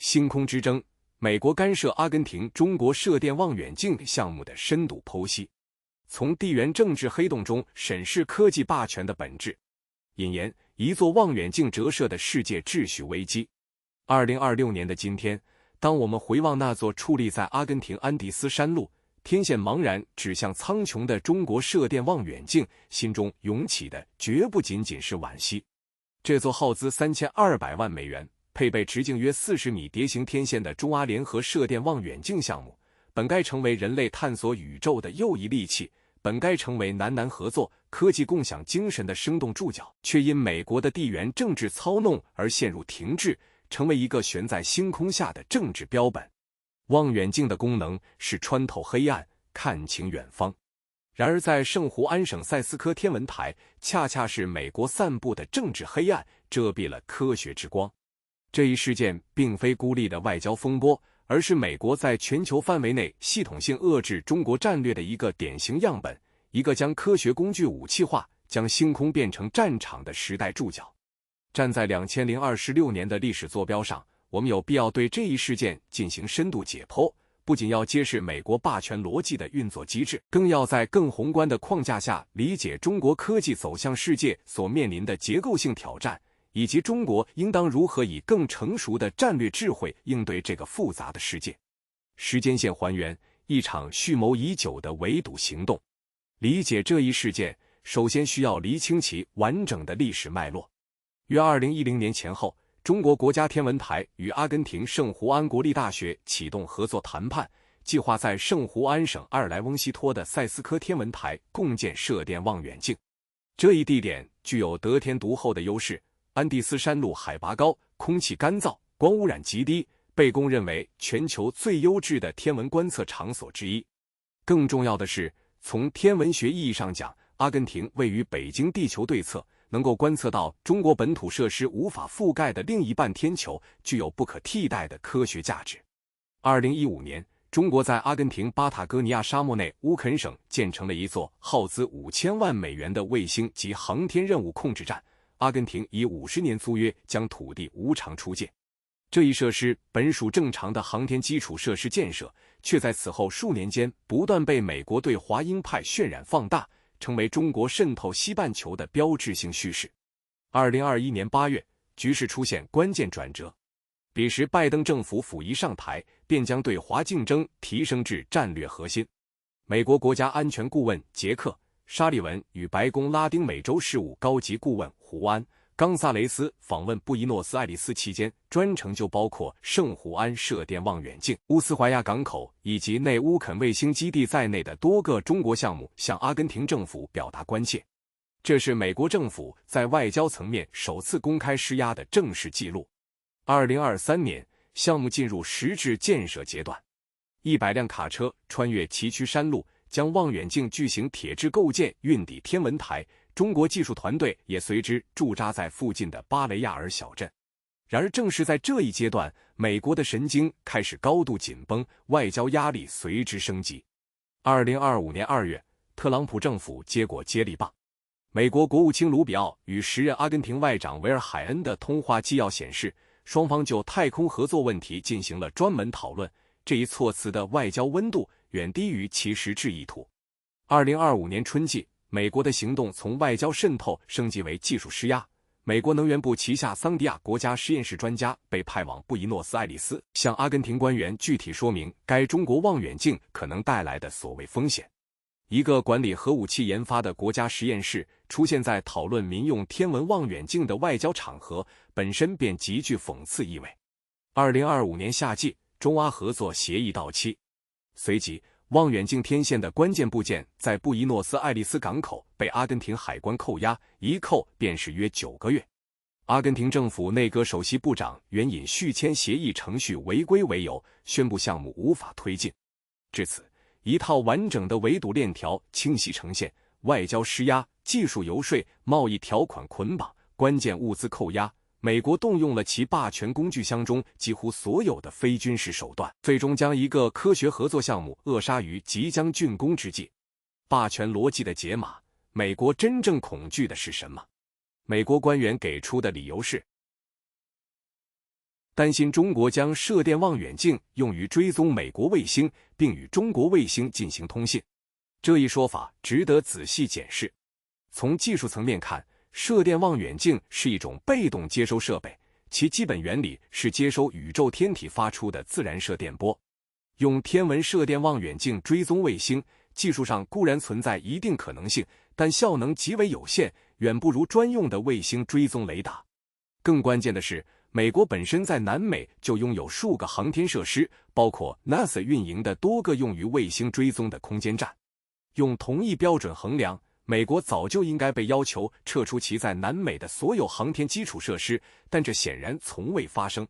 星空之争，美国干涉阿根廷中国射电望远镜项目的深度剖析，从地缘政治黑洞中审视科技霸权的本质。引言：一座望远镜折射的世界秩序危机。2026年的今天，当我们回望那座矗立在阿根廷安第斯山路、天线茫然指向苍穹的中国射电望远镜，心中涌起的绝不仅仅是惋惜。这座耗资3200万美元、配备直径约40米蝶形天线的中阿联合射电望远镜项目，本该成为人类探索宇宙的又一利器，本该成为南南合作、科技共享精神的生动注脚，却因美国的地缘政治操弄而陷入停滞，成为一个悬在星空下的政治标本。望远镜的功能是穿透黑暗，看清远方。然而在圣胡安省塞斯科天文台，恰恰是美国散布的政治黑暗遮蔽了科学之光。这一事件并非孤立的外交风波，而是美国在全球范围内系统性遏制中国战略的一个典型样本，一个将科学工具武器化、将星空变成战场的时代注脚。站在2026年的历史坐标上，我们有必要对这一事件进行深度解剖，不仅要揭示美国霸权逻辑的运作机制，更要在更宏观的框架下理解中国科技走向世界所面临的结构性挑战，以及中国应当如何以更成熟的战略智慧应对这个复杂的世界。时间线还原一场蓄谋已久的围堵行动。理解这一事件，首先需要厘清其完整的历史脉络。约2010年前后，中国国家天文台与阿根廷圣胡安国立大学启动合作谈判，计划在圣胡安省阿尔莱翁西托的塞斯科天文台共建射电望远镜。这一地点具有得天独厚的优势，安第斯山路海拔高，空气干燥，光污染极低，被公认为全球最优质的天文观测场所之一。更重要的是，从天文学意义上讲，阿根廷位于北京地球对侧，能够观测到中国本土设施无法覆盖的另一半天球，具有不可替代的科学价值。2015年，中国在阿根廷巴塔哥尼亚沙漠内乌肯省建成了一座耗资5000万美元的卫星及航天任务控制站，阿根廷以50年租约将土地无偿出借。这一设施本属正常的航天基础设施建设，却在此后数年间不断被美国对华鹰派渲染放大，成为中国渗透西半球的标志性叙事。2021年8月，局势出现关键转折。彼时拜登政府甫一上台，便将对华竞争提升至战略核心。美国国家安全顾问杰克·沙利文与白宫拉丁美洲事务高级顾问胡安·冈萨雷斯访问布宜诺斯艾利斯期间，专程就包括圣胡安射电望远镜、乌斯怀亚港口以及内乌肯卫星基地在内的多个中国项目向阿根廷政府表达关切。这是美国政府在外交层面首次公开施压的正式记录。2023年，项目进入实质建设阶段，100辆卡车穿越崎岖山路，将望远镜巨型铁质构件运抵天文台，中国技术团队也随之驻扎在附近的巴雷亚尔小镇。然而正是在这一阶段，美国的神经开始高度紧绷，外交压力随之升级。2025年2月，特朗普政府接过接力棒。美国国务卿卢比奥与时任阿根廷外长维尔海恩的通话纪要显示，双方就太空合作问题进行了专门讨论，这一措辞的外交温度远低于其实质意图。2025年春季，美国的行动从外交渗透升级为技术施压。美国能源部旗下桑迪亚国家实验室专家被派往布宜诺斯艾利斯，向阿根廷官员具体说明该中国望远镜可能带来的所谓风险。一个管理核武器研发的国家实验室出现在讨论民用天文望远镜的外交场合，本身便极具讽刺意味。2025年夏季，中阿合作协议到期，随即望远镜天线的关键部件在布宜诺斯艾利斯港口被阿根廷海关扣押，一扣便是约9个月。阿根廷政府内阁首席部长援引续签协议程序违规为由，宣布项目无法推进。至此，一套完整的围堵链条清晰呈现：外交施压、技术游说、贸易条款捆绑、关键物资扣押。美国动用了其霸权工具箱中几乎所有的非军事手段，最终将一个科学合作项目扼杀于即将竣工之际。霸权逻辑的解码，美国真正恐惧的是什么？美国官员给出的理由是：担心中国将射电望远镜用于追踪美国卫星，并与中国卫星进行通信。这一说法值得仔细检视。从技术层面看，射电望远镜是一种被动接收设备，其基本原理是接收宇宙天体发出的自然射电波。用天文射电望远镜追踪卫星，技术上固然存在一定可能性，但效能极为有限，远不如专用的卫星追踪雷达。更关键的是，美国本身在南美就拥有数个航天设施，包括 NASA 运营的多个用于卫星追踪的空间站。用同一标准衡量，美国早就应该被要求撤出其在南美的所有航天基础设施，但这显然从未发生。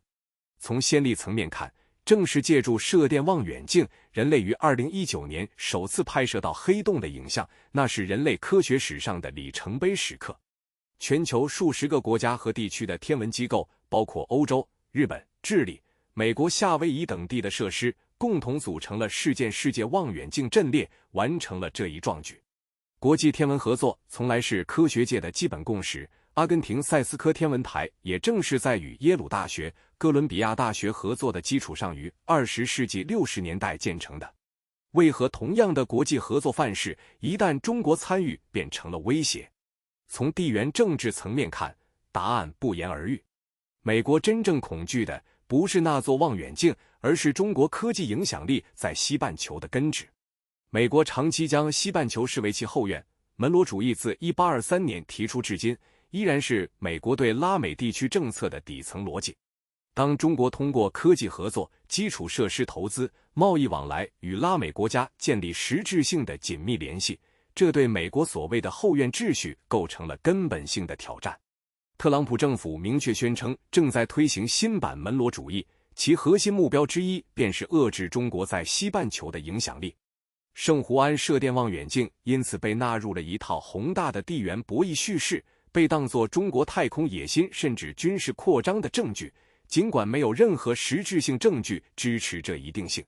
从先例层面看，正是借助射电望远镜，人类于2019年首次拍摄到黑洞的影像，那是人类科学史上的里程碑时刻。全球数十个国家和地区的天文机构，包括欧洲、日本、智利、美国夏威夷等地的设施，共同组成了世界望远镜阵列，完成了这一壮举。国际天文合作从来是科学界的基本共识，阿根廷塞斯科天文台也正是在与耶鲁大学、哥伦比亚大学合作的基础上于20世纪60年代建成的。为何同样的国际合作范式，一旦中国参与便成了威胁？从地缘政治层面看，答案不言而喻。美国真正恐惧的不是那座望远镜，而是中国科技影响力在西半球的根治。美国长期将西半球视为其后院，门罗主义自1823年提出至今，依然是美国对拉美地区政策的底层逻辑。当中国通过科技合作、基础设施投资、贸易往来与拉美国家建立实质性的紧密联系，这对美国所谓的后院秩序构成了根本性的挑战。特朗普政府明确宣称正在推行新版门罗主义，其核心目标之一便是遏制中国在西半球的影响力。圣胡安射电望远镜因此被纳入了一套宏大的地缘博弈叙事，被当作中国太空野心甚至军事扩张的证据，尽管没有任何实质性证据支持这一定性。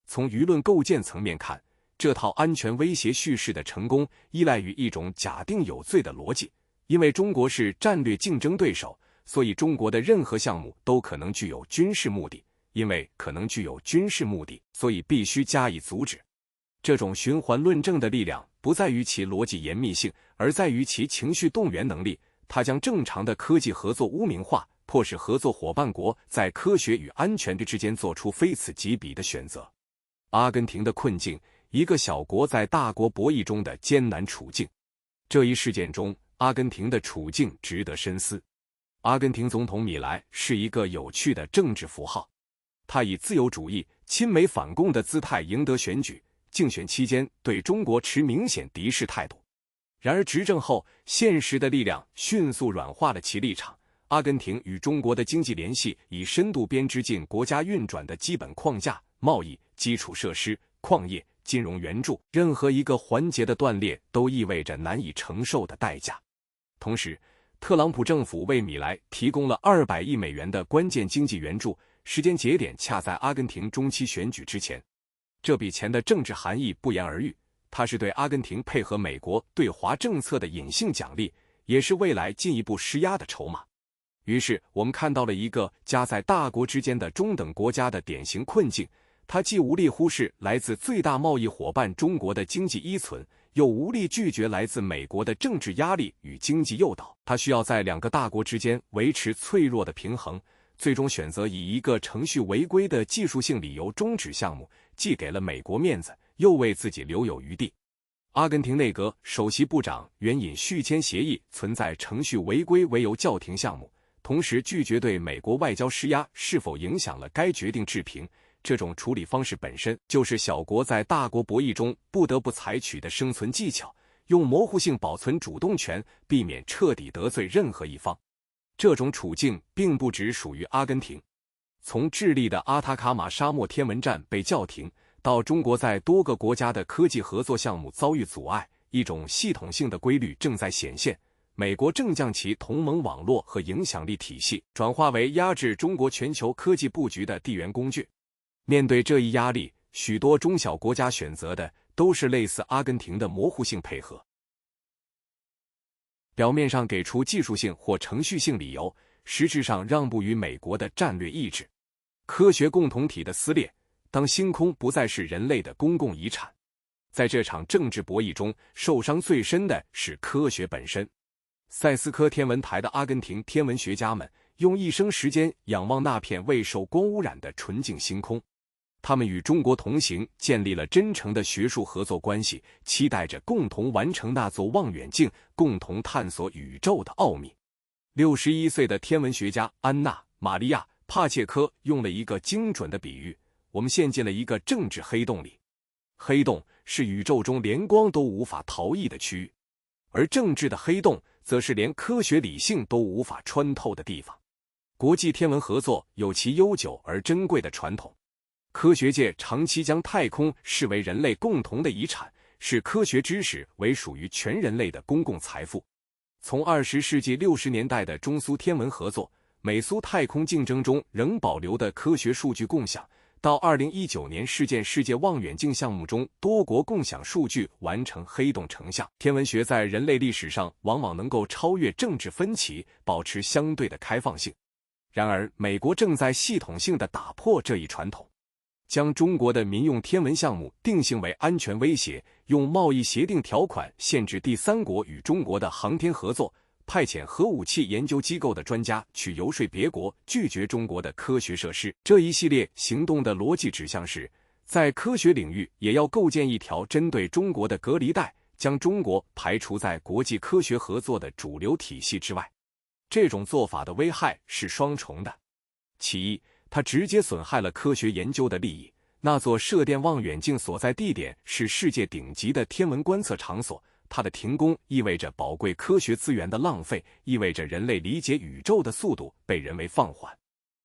从舆论构建层面看，这套安全威胁叙事的成功依赖于一种假定有罪的逻辑，因为中国是战略竞争对手，所以中国的任何项目都可能具有军事目的，因为可能具有军事目的，所以必须加以阻止。这种循环论证的力量不在于其逻辑严密性，而在于其情绪动员能力。它将正常的科技合作污名化，迫使合作伙伴国在科学与安全之间做出非此即彼的选择。阿根廷的困境，一个小国在大国博弈中的艰难处境。这一事件中，阿根廷的处境值得深思。阿根廷总统米莱是一个有趣的政治符号，他以自由主义、亲美反共的姿态赢得选举，竞选期间对中国持明显敌视态度。然而执政后，现实的力量迅速软化了其立场。阿根廷与中国的经济联系已深度编织进国家运转的基本框架，贸易、基础设施、矿业、金融援助，任何一个环节的断裂都意味着难以承受的代价。同时，特朗普政府为米莱提供了200亿美元的关键经济援助，时间节点恰在阿根廷中期选举之前。这笔钱的政治含义不言而喻，它是对阿根廷配合美国对华政策的隐性奖励，也是未来进一步施压的筹码。于是我们看到了一个夹在大国之间的中等国家的典型困境，它既无力忽视来自最大贸易伙伴中国的经济依存，又无力拒绝来自美国的政治压力与经济诱导。它需要在两个大国之间维持脆弱的平衡，最终选择以一个程序违规的技术性理由终止项目，既给了美国面子，又为自己留有余地。阿根廷内阁首席部长援引续签协议存在程序违规为由叫停项目，同时拒绝对美国外交施压，是否影响了该决定置评。这种处理方式本身就是小国在大国博弈中不得不采取的生存技巧，用模糊性保存主动权，避免彻底得罪任何一方。这种处境并不只属于阿根廷。从智利的阿塔卡马沙漠天文站被叫停，到中国在多个国家的科技合作项目遭遇阻碍，一种系统性的规律正在显现。美国正将其同盟网络和影响力体系转化为压制中国全球科技布局的地缘工具。面对这一压力，许多中小国家选择的都是类似阿根廷的模糊性配合。表面上给出技术性或程序性理由，实质上让步于美国的战略意志。科学共同体的撕裂，当星空不再是人类的公共遗产，在这场政治博弈中，受伤最深的是科学本身。塞斯科天文台的阿根廷天文学家们用一生时间仰望那片未受光污染的纯净星空，他们与中国同行，建立了真诚的学术合作关系，期待着共同完成那座望远镜，共同探索宇宙的奥秘。61岁的天文学家安娜·玛利亚·帕切科用了一个精准的比喻：我们陷进了一个政治黑洞里。黑洞是宇宙中连光都无法逃逸的区域，而政治的黑洞则是连科学理性都无法穿透的地方。国际天文合作有其悠久而珍贵的传统，科学界长期将太空视为人类共同的遗产，视科学知识为属于全人类的公共财富。从20世纪60年代的中苏天文合作、美苏太空竞争中仍保留的科学数据共享，到2019年世界望远镜项目中多国共享数据完成黑洞成像，天文学在人类历史上往往能够超越政治分歧，保持相对的开放性。然而，美国正在系统性地打破这一传统，将中国的民用天文项目定性为安全威胁，用贸易协定条款限制第三国与中国的航天合作，派遣核武器研究机构的专家去游说别国拒绝中国的科学设施。这一系列行动的逻辑指向是，在科学领域也要构建一条针对中国的隔离带，将中国排除在国际科学合作的主流体系之外。这种做法的危害是双重的。其一，它直接损害了科学研究的利益。那座射电望远镜所在地点是世界顶级的天文观测场所，它的停工意味着宝贵科学资源的浪费，意味着人类理解宇宙的速度被人为放缓。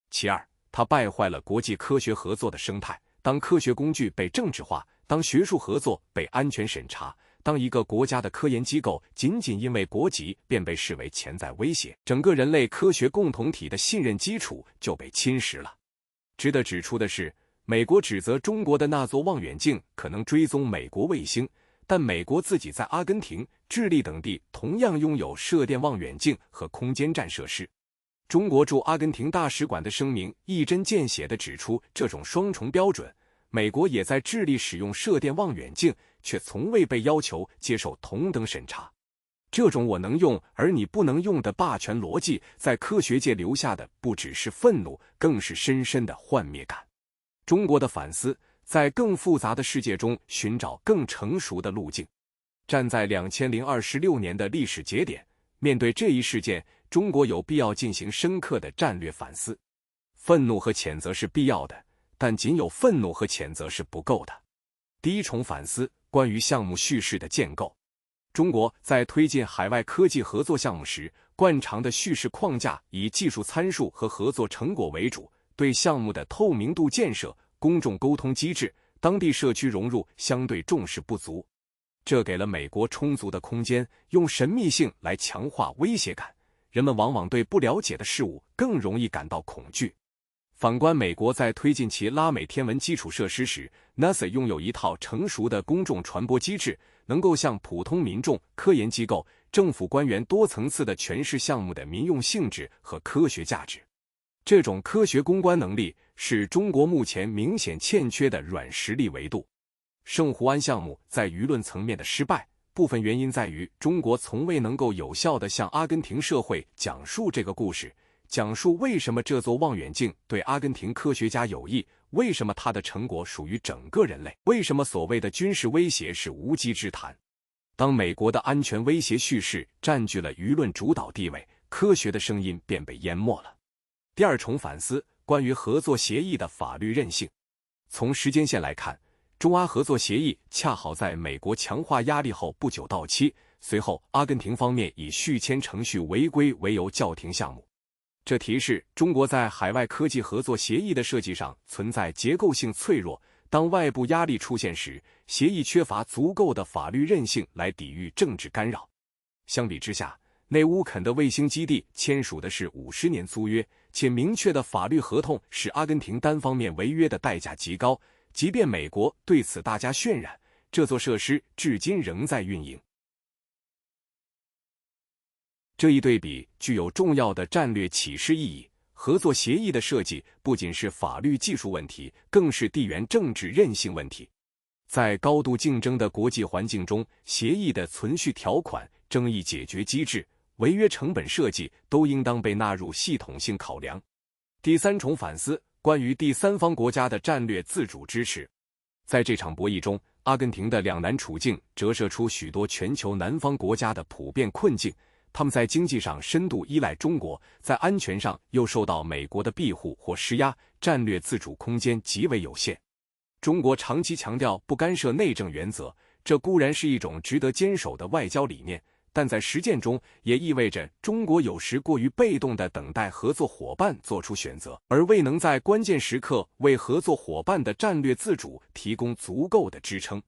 其二，它败坏了国际科学合作的生态。当科学工具被政治化，当学术合作被安全审查，当一个国家的科研机构仅仅因为国籍便被视为潜在威胁，整个人类科学共同体的信任基础就被侵蚀了。值得指出的是，美国指责中国的那座望远镜可能追踪美国卫星，但美国自己在阿根廷、智利等地同样拥有射电望远镜和空间站设施。中国驻阿根廷大使馆的声明一针见血地指出这种双重标准，美国也在智利使用射电望远镜，却从未被要求接受同等审查。这种我能用而你不能用的霸权逻辑，在科学界留下的不只是愤怒，更是深深的幻灭感。中国的反思，在更复杂的世界中寻找更成熟的路径。站在2026年的历史节点，面对这一事件，中国有必要进行深刻的战略反思。愤怒和谴责是必要的，但仅有愤怒和谴责是不够的。第一重反思，关于项目叙事的建构。中国在推进海外科技合作项目时，惯常的叙事框架以技术参数和合作成果为主，对项目的透明度建设、公众沟通机制、当地社区融入相对重视不足。这给了美国充足的空间，用神秘性来强化威胁感。人们往往对不了解的事物更容易感到恐惧。反观美国在推进其拉美天文基础设施时， NASA 拥有一套成熟的公众传播机制，能够向普通民众、科研机构、政府官员多层次地诠释项目的民用性质和科学价值。这种科学公关能力是中国目前明显欠缺的软实力维度。圣胡安项目在舆论层面的失败，部分原因在于中国从未能够有效地向阿根廷社会讲述这个故事，讲述为什么这座望远镜对阿根廷科学家有益，为什么它的成果属于整个人类，为什么所谓的军事威胁是无稽之谈。当美国的安全威胁叙事占据了舆论主导地位，科学的声音便被淹没了。第二重反思，关于合作协议的法律韧性。从时间线来看，中阿合作协议恰好在美国强化压力后不久到期，随后阿根廷方面以续签程序违规为由叫停项目。这提示中国在海外科技合作协议的设计上存在结构性脆弱，当外部压力出现时，协议缺乏足够的法律韧性来抵御政治干扰。相比之下，内乌肯的卫星基地签署的是50年租约，且明确的法律合同使阿根廷单方面违约的代价极高，即便美国对此大加渲染，这座设施至今仍在运营。这一对比具有重要的战略启示意义。合作协议的设计不仅是法律技术问题，更是地缘政治韧性问题。在高度竞争的国际环境中，协议的存续条款、争议解决机制、违约成本设计都应当被纳入系统性考量。第三重反思，关于第三方国家的战略自主支持。在这场博弈中，阿根廷的两难处境折射出许多全球南方国家的普遍困境。他们在经济上深度依赖中国，在安全上又受到美国的庇护或施压，战略自主空间极为有限。中国长期强调不干涉内政原则，这固然是一种值得坚守的外交理念，但在实践中也意味着中国有时过于被动地等待合作伙伴做出选择，而未能在关键时刻为合作伙伴的战略自主提供足够的支撑。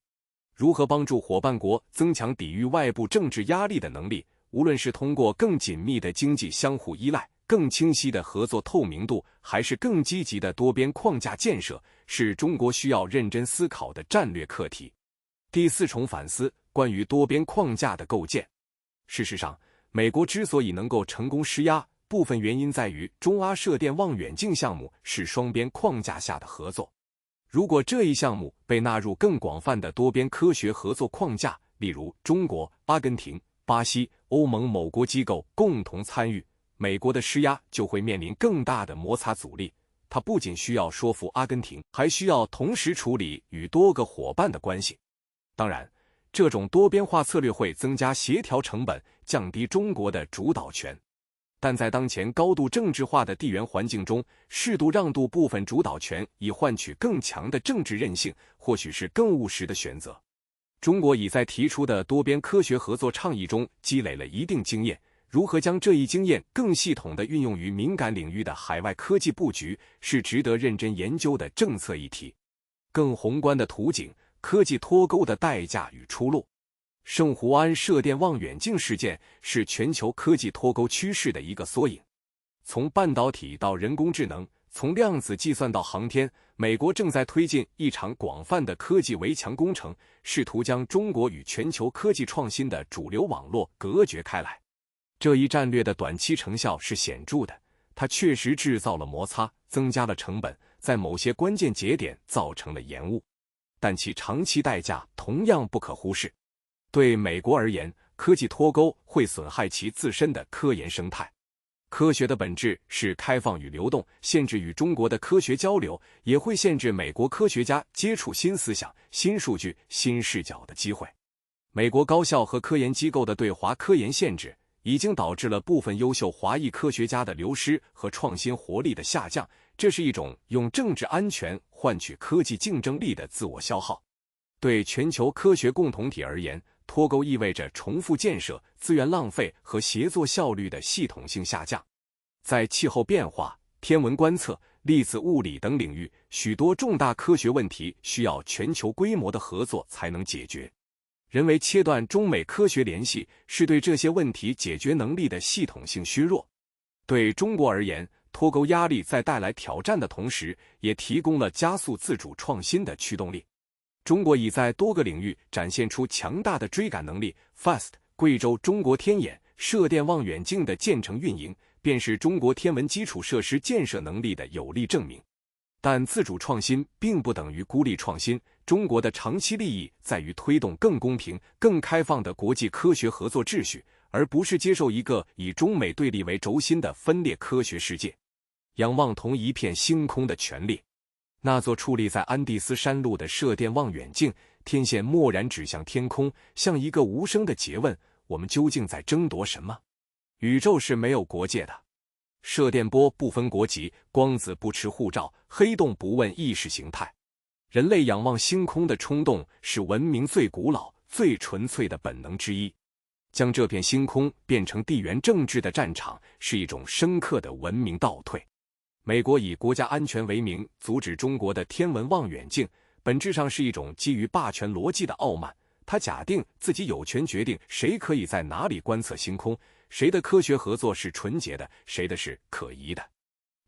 如何帮助伙伴国增强抵御外部政治压力的能力，无论是通过更紧密的经济相互依赖、更清晰的合作透明度，还是更积极的多边框架建设，是中国需要认真思考的战略课题。第四重反思，关于多边框架的构建。事实上，美国之所以能够成功施压，部分原因在于中阿射电望远镜项目是双边框架下的合作。如果这一项目被纳入更广泛的多边科学合作框架，例如中国、阿根廷、巴西、欧盟某国机构共同参与，美国的施压就会面临更大的摩擦阻力。它不仅需要说服阿根廷，还需要同时处理与多个伙伴的关系。当然，这种多边化策略会增加协调成本，降低中国的主导权。但在当前高度政治化的地缘环境中，适度让渡部分主导权以换取更强的政治韧性，或许是更务实的选择。中国已在提出的多边科学合作倡议中积累了一定经验，如何将这一经验更系统地运用于敏感领域的海外科技布局，是值得认真研究的政策议题。更宏观的图景，科技脱钩的代价与出路。圣胡安射电望远镜事件是全球科技脱钩趋势的一个缩影。从半导体到人工智能，从量子计算到航天，美国正在推进一场广泛的科技围墙工程，试图将中国与全球科技创新的主流网络隔绝开来。这一战略的短期成效是显著的，它确实制造了摩擦，增加了成本，在某些关键节点造成了延误，但其长期代价同样不可忽视。对美国而言，科技脱钩会损害其自身的科研生态。科学的本质是开放与流动，限制与中国的科学交流，也会限制美国科学家接触新思想、新数据、新视角的机会。美国高校和科研机构的对华科研限制，已经导致了部分优秀华裔科学家的流失和创新活力的下降，这是一种用政治安全换取科技竞争力的自我消耗。对全球科学共同体而言，脱钩意味着重复建设、资源浪费和协作效率的系统性下降。在气候变化、天文观测、粒子物理等领域，许多重大科学问题需要全球规模的合作才能解决。人为切断中美科学联系，是对这些问题解决能力的系统性削弱。对中国而言，脱钩压力在带来挑战的同时，也提供了加速自主创新的驱动力。中国已在多个领域展现出强大的追赶能力。FAST 贵州中国天眼射电望远镜的建成运营，便是中国天文基础设施建设能力的有力证明。但自主创新并不等于孤立创新，中国的长期利益在于推动更公平、更开放的国际科学合作秩序，而不是接受一个以中美对立为轴心的分裂科学世界。仰望同一片星空的权利。那座矗立在安第斯山路的射电望远镜，天线蓦然指向天空，像一个无声的诘问：我们究竟在争夺什么？宇宙是没有国界的，射电波不分国籍，光子不持护照，黑洞不问意识形态。人类仰望星空的冲动是文明最古老、最纯粹的本能之一。将这片星空变成地缘政治的战场，是一种深刻的文明倒退。美国以国家安全为名阻止中国的天文望远镜，本质上是一种基于霸权逻辑的傲慢。他假定自己有权决定谁可以在哪里观测星空，谁的科学合作是纯洁的，谁的是可疑的。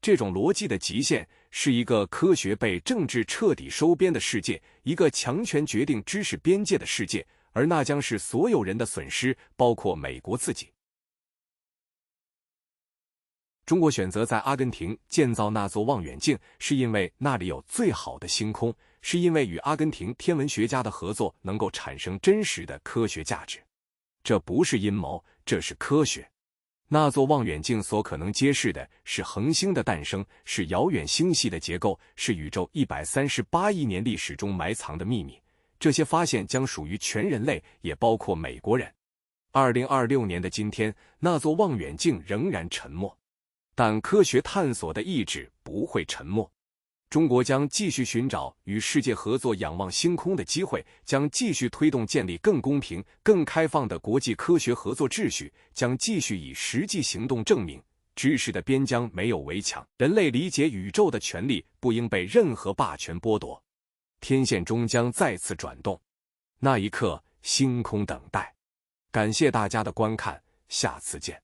这种逻辑的极限是一个科学被政治彻底收编的世界，一个强权决定知识边界的世界，而那将是所有人的损失，包括美国自己。中国选择在阿根廷建造那座望远镜，是因为那里有最好的星空，是因为与阿根廷天文学家的合作能够产生真实的科学价值。这不是阴谋，这是科学。那座望远镜所可能揭示的是恒星的诞生，是遥远星系的结构，是宇宙138亿年历史中埋藏的秘密。这些发现将属于全人类，也包括美国人。2026年的今天，那座望远镜仍然沉默，但科学探索的意志不会沉默。中国将继续寻找与世界合作仰望星空的机会，将继续推动建立更公平、更开放的国际科学合作秩序，将继续以实际行动证明，知识的边疆没有围墙，人类理解宇宙的权利不应被任何霸权剥夺。天线终将再次转动，那一刻，星空等待。感谢大家的观看，下次见。